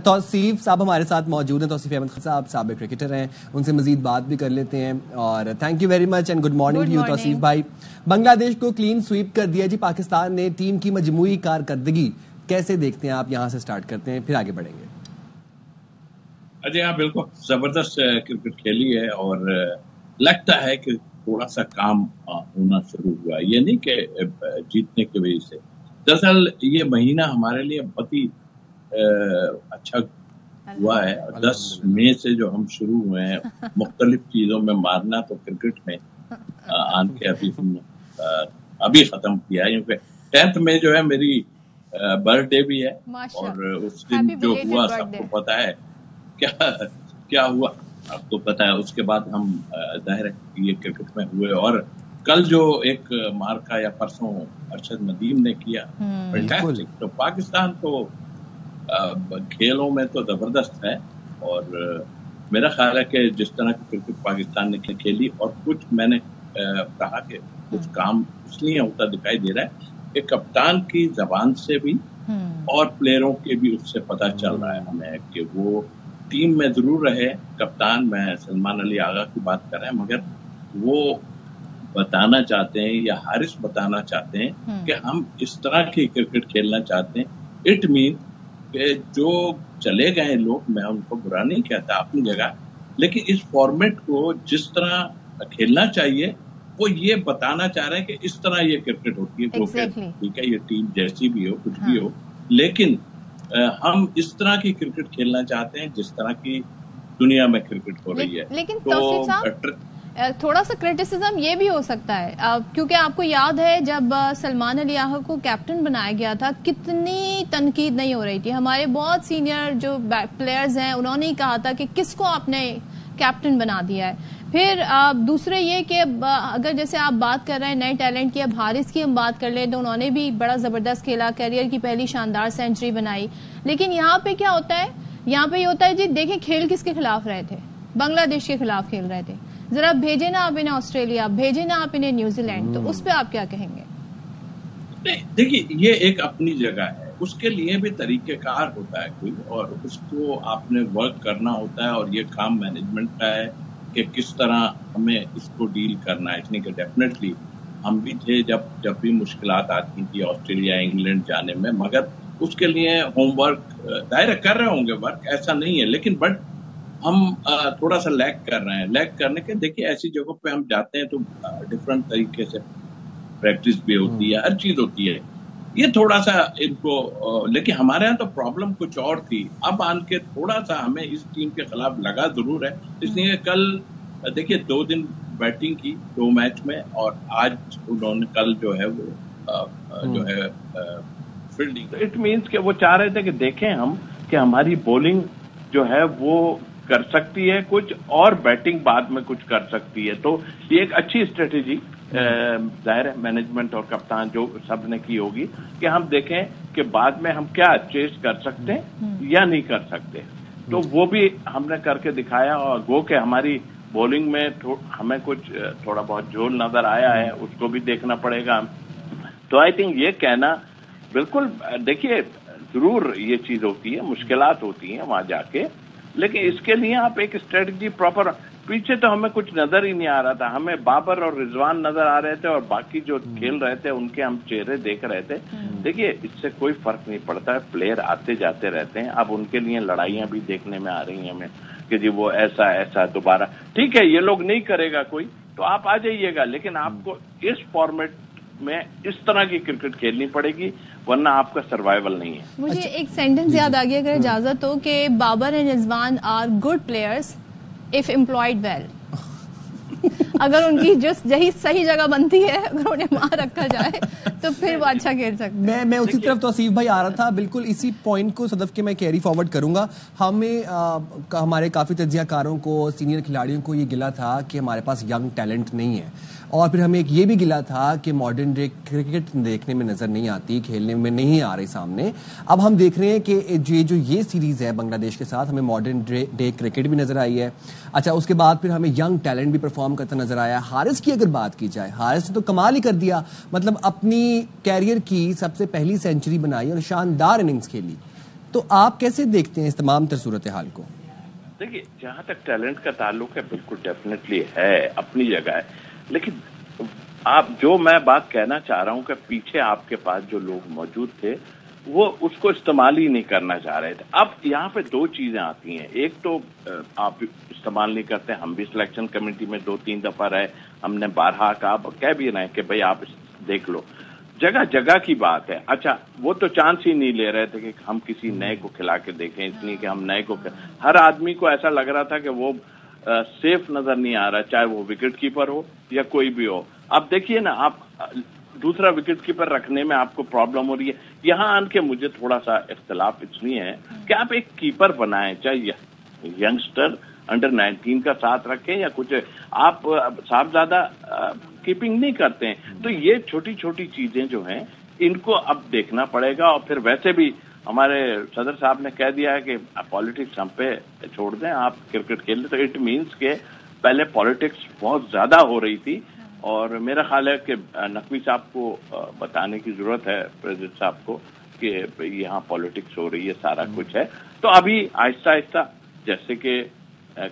توصیف صاحب ہمارے ساتھ موجود ہیں. توصیف احمد صاحب سابق کرکٹر ہیں, ان سے مزید بات بھی کر لیتے ہیں. اور thank you very much and good morning to you Tauseef بھائی. بنگلہ دیش کو کلین سویپ کر دیا جی پاکستان نے. ٹیم کی مجموعی کارکردگی کیسے دیکھتے ہیں آپ؟ یہاں سے سٹارٹ کرتے ہیں پھر آگے بڑھیں گے. جی ہاں بالکل زبردست کرکٹ کھیلی ہے اور لگتا ہے کہ تھوڑا سا کام ہونا شروع ہوا. یہ نہیں کہ جیتنے کی وجہ سے, دراصل یہ مہینہ ہمارے لیے بہت ہی اچھا ہوا ہے. 10 مئی سے جو ہم شروع ہوئے ہیں مختلف چیزوں میں مارنا, تو کرکٹ میں آن کے ابھی ختم کیا ہے. کیونکہ 10 مئی جو ہے میری برتھ ڈے بھی ہے اور اس دن جو ہوا سب کو پتا ہے کیا ہوا, آپ کو پتا ہے. اس کے بعد ہم ظاہر یہ کرکٹ میں ہوئے, اور کل جو ایک مارکا یا پرسوں ارشد ندیم نے کیا, تو پاکستان تو کھیلوں میں تو زبردست ہے. اور میرا خیال ہے کہ جس طرح کی کرکٹ پاکستان نے کھیلی, اور کچھ میں نے کہا کہ کچھ کام اس لیے ہوتا دکھائی دے رہا ہے کہ کپتان کی زبان سے بھی اور پلیئروں کے بھی اس سے پتہ چل رہا ہے ہمیں کہ وہ ٹیم میں ضرور رہے. کپتان میں سلمان علی آغا کی بات کر رہے ہیں, مگر وہ بتانا چاہتے ہیں یا حارث بتانا چاہتے ہیں کہ ہم اس طرح کی کرکٹ کھیلنا چاہتے ہیں. اٹ مین کہ جو چلے گئے لوگ, میں ان کو برا نہیں کہتا اپنی جگہ, لیکن اس فارمیٹ کو جس طرح کھیلنا چاہیے وہ یہ بتانا چاہ رہے ہیں کہ اس طرح یہ کرکٹ ہوتی ہے. ٹھیک ہے, یہ ٹیم جیسی بھی ہو کچھ بھی ہو, لیکن ہم اس طرح کی کرکٹ کھیلنا چاہتے ہیں جس طرح کی دنیا میں کرکٹ ہو رہی ہے. لیکن تھوڑا سا کرٹیسزم یہ بھی ہو سکتا ہے کیونکہ آپ کو یاد ہے جب سلمان علی آغا کو کیپٹن بنایا گیا تھا کتنی تنقید نہیں ہو رہی تھی. ہمارے بہت سینئر جو پلیئرز ہیں انہوں نے کہا تھا کہ کس کو آپ نے کیپٹن بنا دیا ہے. پھر دوسرے یہ کہ اگر جیسے آپ بات کر رہے ہیں نئے ٹیلنٹ کی, اب حارث کی ہم بات کر لیں تو انہوں نے بھی بڑا زبردست کھیلا, کیریئر کی پہلی شاندار سینچری بنائی. لیکن یہاں پہ کیا ہوتا ہے, یہاں پہ یہ ہوتا ہے جی دیکھیں کھیل کس کے خلاف رہے تھے, بنگلہ دیش کے خلاف کھیل رہے تھے. ذرا بھیجے نا آپ انہیں آسٹریلیا, بھیجے نا آپ انہیں نیوزی لینڈ, تو اس پہ آپ کیا کہیں گے؟ دیکھیے یہ ایک اپنی جگہ ہے, اس کے لیے بھی طریقہ کار ہوتا ہے کوئی, اور اس کو آپ نے ورک کرنا ہوتا ہے, اور یہ کام مینجمنٹ کا ہے کہ کس طرح ہمیں اس کو ڈیل کرنا ہے. اس لیے کہ ڈیفینیٹلی ہم بھی تھے جب بھی مشکلات آتی تھی آسٹریلیا انگلینڈ جانے میں, مگر اس کے لیے ہوم ورک ظاہر کر رہے ہوں گے, ورک ایسا نہیں ہے, لیکن بٹ ہم تھوڑا سا لیگ کر رہے ہیں. لیگ کرنے کے دیکھیے ایسی جگہوں پہ ہم جاتے ہیں تو ڈفرنٹ طریقے سے پریکٹس بھی ہوتی ہے, ہر چیز ہوتی ہے. یہ تھوڑا سا ان کو, لیکن ہمارے یہاں تو پرابلم کچھ اور تھی. اب آن کے تھوڑا سا ہمیں اس ٹیم کے خلاف لگا ضرور ہے, اس لیے کل دیکھیے 2 دن بیٹنگ کی 2 میچ میں, اور آج انہوں نے کل جو ہے وہ جو ہے فیلڈنگ. اٹ مینس کہ وہ چاہ رہے تھے کہ دیکھیں ہم کہ ہماری بولنگ جو ہے وہ کر سکتی ہے کچھ, اور بیٹنگ بعد میں کچھ کر سکتی ہے. تو یہ ایک اچھی اسٹریٹجی ظاہر ہے مینجمنٹ اور کپتان جو سب نے کی ہوگی کہ ہم دیکھیں کہ بعد میں ہم کیا چیز کر سکتے ہیں یا نہیں کر سکتے. تو وہ بھی ہم نے کر کے دکھایا, اور گو کہ ہماری بولنگ میں ہمیں کچھ تھوڑا بہت جھول نظر آیا ہے, اس کو بھی دیکھنا پڑے گا. تو آئی تھنک یہ کہنا بالکل, دیکھیے ضرور یہ چیز ہوتی ہے, مشکلات ہوتی ہیں وہاں جا کے, لیکن اس کے لیے آپ ایک اسٹریٹجی پراپر. پیچھے تو ہمیں کچھ نظر ہی نہیں آ رہا تھا, ہمیں بابر اور رضوان نظر آ رہے تھے, اور باقی جو کھیل رہے تھے ان کے ہم چہرے دیکھ رہے تھے. دیکھیے اس سے کوئی فرق نہیں پڑتا ہے, پلیئر آتے جاتے رہتے ہیں. اب ان کے لیے لڑائیاں بھی دیکھنے میں آ رہی ہیں ہمیں کہ جی وہ ایسا دوبارہ, ٹھیک ہے یہ لوگ نہیں کرے گا کوئی, تو آپ آ جائیے گا, لیکن آپ کو اس فارمیٹ میں اس طرح کی کرکٹ کھیلنی پڑے گی, ورنہ آپ کا سروائیول نہیں ہے. مجھے ایک سینٹنس یاد آ گیا اگر اجازت ہو, کہ Babar and Rizwan are good players if employed well. اگر ان کی جو صحیح جگہ بنتی ہے, اگر انہیں وہاں رکھا جائے تو پھر وہ اچھا کھیل سکتے ہیں. میں اسی طرف توصیف بھائی آ رہا تھا, بالکل اسی پوائنٹ کو صدف کے میں کیری فارورڈ کروں گا. ہمیں ہمارے کافی تجزیہ کاروں کو, سینئر کھلاڑیوں کو یہ گلا تھا کہ ہمارے پاس ینگ ٹیلنٹ نہیں ہے, اور پھر ہمیں ایک یہ بھی گلا تھا کہ ماڈرن ڈے کرکٹ دیکھنے میں نظر نہیں آتی, کھیلنے میں نہیں آ رہی سامنے. اب ہم دیکھ رہے ہیں کہ یہ سیریز ہے بنگلہ دیش کے ساتھ, ہمیں ماڈرن ڈے کرکٹ بھی نظر آئی ہے. اچھا اس کے بعد پھر ہمیں ینگ ٹیلنٹ بھی پرفارم کرتا نظر آیا. حارث کی اگر بات کی جائے, حارث نے تو کمال ہی کر دیا, مطلب اپنی کیریئر کی سب سے پہلی سینچری بنائی اور شاندار اننگز کھیلی. تو آپ کیسے دیکھتے ہیں اس تمام تر صورتحال کو؟ دیکھیے جہاں تک ٹیلنٹ کا تعلق ہے بالکل ڈیفینیٹلی ہے، اپنی جگہ ہے، لیکن آپ جو میں بات کہنا چاہ رہا ہوں کہ پیچھے آپ کے پاس جو لوگ موجود تھے وہ اس کو استعمال ہی نہیں کرنا چاہ رہے تھے. اب یہاں پہ دو چیزیں آتی ہیں، ایک تو آپ استعمال نہیں کرتے، ہم بھی سلیکشن کمیٹی میں 2-3 دفعہ رہے، ہم نے بارہا کہا، کہہ بھی رہے ہیں کہ بھئی آپ دیکھ لو، جگہ جگہ کی بات ہے. اچھا وہ تو چانس ہی نہیں لے رہے تھے کہ ہم کسی نئے کو کھلا کے دیکھیں، اس لیے کہ ہم نئے کو ہر آدمی کو ایسا لگ رہا تھا کہ وہ سیف نظر نہیں آ رہا، چاہے وہ وکٹ کیپر ہو یا کوئی بھی ہو. اب دیکھیے نا، آپ دوسرا وکٹ کیپر رکھنے میں آپ کو پرابلم ہو رہی ہے. یہاں آن کے مجھے تھوڑا سا اختلاف اس لیے ہے کہ آپ ایک کیپر بنائیں، چاہے ینگسٹر انڈر 19 کا ساتھ رکھیں یا کچھ، آپ صاحبزادہ کیپنگ نہیں کرتے ہیں. تو یہ چھوٹی چھوٹی چیزیں جو ہیں ان کو اب دیکھنا پڑے گا. اور پھر ویسے بھی ہمارے صدر صاحب نے کہہ دیا ہے کہ پالیٹکس ہم پہ چھوڑ دیں، آپ کرکٹ کھیل لیں. تو اٹ مینس کہ پہلے پالیٹکس بہت زیادہ ہو رہی تھی، اور میرا خیال ہے کہ نقوی صاحب کو بتانے کی ضرورت ہے پریزیڈنٹ صاحب کو کہ یہاں پالیٹکس ہو رہی ہے، سارا کچھ ہے. تو ابھی آہستہ آہستہ جیسے کہ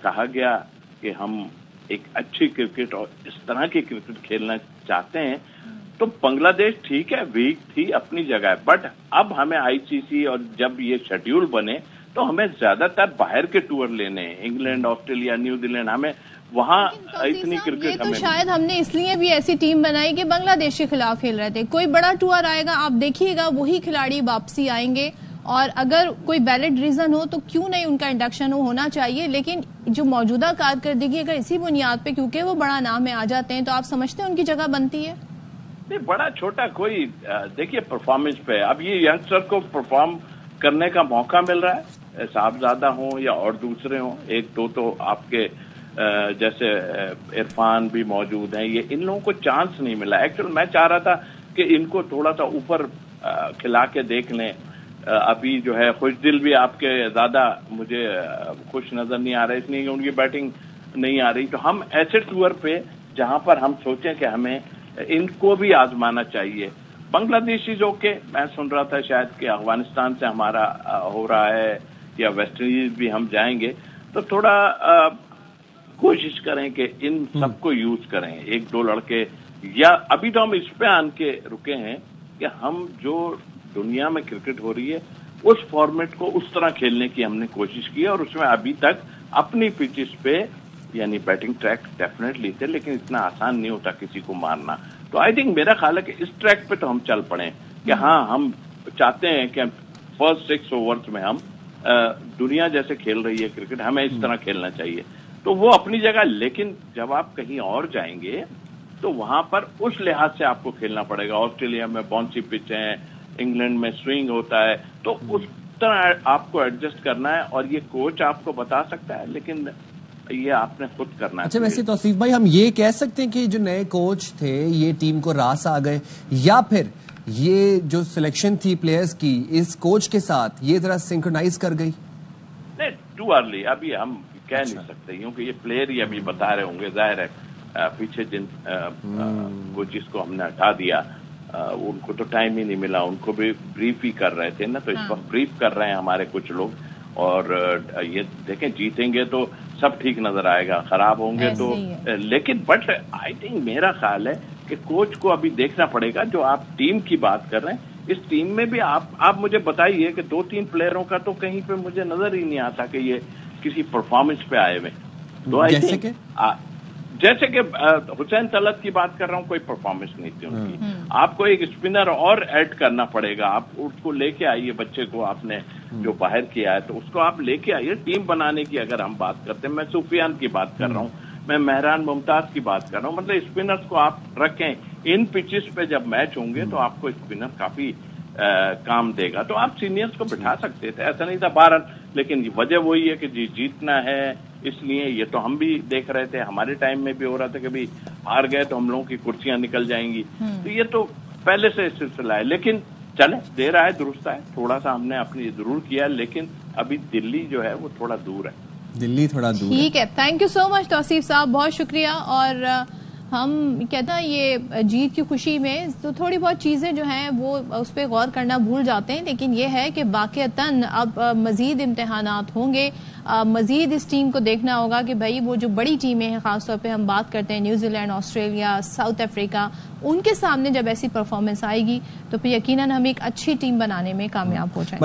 کہا گیا کہ ہم ایک اچھی کرکٹ اور اس طرح کی کرکٹ کھیلنا چاہتے ہیں، تو بنگلہ دیش ٹھیک ہے ویک تھی اپنی جگہ، بٹ اب ہمیں آئی سی سی اور جب یہ شیڈیول بنے تو ہمیں زیادہ تر باہر کے ٹور لینے ہیں، انگلینڈ، آسٹریلیا، نیوزی لینڈ، ہمیں وہاں اتنی کرکٹ یہ تو شاید ہم نے اس لیے بھی ایسی ٹیم بنائی کہ بنگلہ دیش کے خلاف کھیل رہے تھے. کوئی بڑا ٹور آئے گا آپ دیکھیے گا وہی کھلاڑی واپسی آئیں گے، اور اگر کوئی ویلڈ ریزن ہو تو کیوں نہیں ان کا انڈکشن ہونا چاہیے. لیکن جو موجودہ کارکردگی اگر اسی بنیاد پہ کیونکہ وہ بڑا نام میں آ جاتے ہیں تو آپ سمجھتے ہیں ان کی جگہ بنتی ہے؟ نہیں، بڑا چھوٹا کوئی دیکھیے پرفارمنس پہ اب یہ ینگسٹر کو پرفارم کرنے کا موقع مل رہا ہے، صاحبزادہ ہوں یا اور دوسرے ہوں. ایک دو تو آپ کے جیسے عرفان بھی موجود ہیں، یہ ان لوگوں کو چانس نہیں ملا. ایکچوئل میں چاہ رہا تھا کہ ان کو تھوڑا سا اوپر کھلا کے دیکھ لیں. ابھی جو ہے خوش دل بھی آپ کے زیادہ مجھے خوش نظر نہیں آ رہے، اس لیے کہ ان کی بیٹنگ نہیں آ رہی. تو ہم ایسے ٹور پہ جہاں پر ہم سوچیں کہ ہمیں ان کو بھی آزمانا چاہیے. بنگلہ دیش از اوکے، میں سن رہا تھا شاید کہ افغانستان سے ہمارا ہو رہا ہے یا ویسٹ انڈیز بھی ہم جائیں گے، تو تھوڑا کوشش کریں کہ ان سب کو یوز کریں. ایک دو لڑکے، یا ابھی تو ہم اس پہ آن کے رکے ہیں کہ ہم جو دنیا میں کرکٹ ہو رہی ہے اس فارمیٹ کو اس طرح کھیلنے کی ہم نے کوشش کی، اور اس میں ابھی تک اپنی پچز پہ یعنی بیٹنگ ٹریک ڈیفینیٹلی تھے، لیکن اتنا آسان نہیں ہوتا کسی کو مارنا. تو آئی تھنک میرا خیال ہے کہ اس ٹریک پہ تو ہم چل پڑیں کہ ہاں ہم چاہتے ہیں کہ فرسٹ 6 اوورز میں ہم دنیا جیسے کھیل رہی ہے کرکٹ، ہمیں اس طرح کھیلنا چاہیے. تو وہ اپنی جگہ، لیکن جب آپ کہیں اور جائیں گے تو وہاں پر اس لحاظ سے آپ کو کھیلنا پڑے گا. آسٹریلیا میں باؤنسی پچ ہے، انگلینڈ میں سوئنگ ہوتا ہے، تو اس طرح آپ کو ایڈجسٹ کرنا ہے. اور یہ کوچ آپ کو بتا سکتا ہے، لیکن یہ آپ نے خود کرنا ہے. اچھا، ویسے توصیف بھائی ہم یہ کہہ سکتے ہیں کہ جو نئے کوچ تھے یہ ٹیم کو راس آ گئے، یا پھر یہ جو سلیکشن تھی پلیئرز کی اس کوچ کے ساتھ یہ ذرا سنکرونائز کر گئی؟ نہیں، ٹو ارلی، ابھی ہم کہہ نہیں سکتے کیونکہ یہ پلیئر ہی ابھی بتا رہے ہوں گے. ظاہر ہے پیچھے جن کوچز کو ہم نے ہٹا دیا ان کو تو ٹائم ہی نہیں ملا، ان کو بھی بریف ہی کر رہے تھے نا. تو اس وقت بریف کر رہے ہیں ہمارے کچھ لوگ. اور یہ دیکھیں جیتیں گے تو سب ٹھیک نظر آئے گا، خراب ہوں گے تو لیکن بٹ آئی تھنک میرا خیال ہے کہ کوچ کو ابھی دیکھنا پڑے گا. جو آپ ٹیم کی بات کر رہے ہیں اس ٹیم میں بھی آپ مجھے بتائیے کہ 2-3 پلیئروں کا تو کہیں پہ مجھے نظر ہی نہیں آتا کہ یہ کسی پرفارمنس پہ آئے ہوئے. تو جیسے کہ حسین طلعت کی بات کر رہا ہوں، کوئی پرفارمنس نہیں تھی ان کی. آپ کو ایک اسپنر اور ایڈ کرنا پڑے گا. آپ اس کو لے کے آئیے، بچے کو آپ نے جو باہر کیا ہے تو اس کو آپ لے کے آئیے. ٹیم بنانے کی اگر ہم بات کرتے ہیں، میں سفیان کی بات کر رہا ہوں، میں مہران ممتاز کی بات کر رہا ہوں. مطلب اسپنرز کو آپ رکھیں. ان پچز پہ جب میچ ہوں گے تو آپ کو اسپنر کافی کام دے گا. تو آپ سینئرز کو بٹھا سکتے تھے، ایسا نہیں تھا. بہرحال لیکن وجہ وہی ہے کہ جیتنا ہے، اس لیے یہ تو ہم بھی دیکھ رہے تھے. ہمارے ٹائم میں بھی ہو رہا تھا کہ بھی ہار گئے تو ہم لوگوں کی کرسیاں نکل جائیں گی. تو یہ تو پہلے سے سلسلہ ہے. لیکن چلے، دے رہا ہے، درست ہے. تھوڑا سا ہم نے اپنی ضرور کیا، لیکن ابھی دلی جو ہے وہ تھوڑا دور ہے. دلی تھوڑا دور. ٹھیک ہے، تھینک یو سو مچ توصیف صاحب، بہت شکریہ. اور ہم کہتا ہے یہ جیت کی خوشی میں تو تھوڑی بہت چیزیں جو ہیں وہ اس پہ غور کرنا بھول جاتے ہیں، لیکن یہ ہے کہ واقعتاً اب مزید امتحانات ہوں گے، مزید اس ٹیم کو دیکھنا ہوگا کہ بھائی وہ جو بڑی ٹیمیں ہیں، خاص طور پہ ہم بات کرتے ہیں New Zealand, Australia, South Africa, ان کے سامنے جب ایسی پرفارمنس آئے گی تو پھر یقیناً ہم ایک اچھی ٹیم بنانے میں کامیاب ہو جائیں گے۔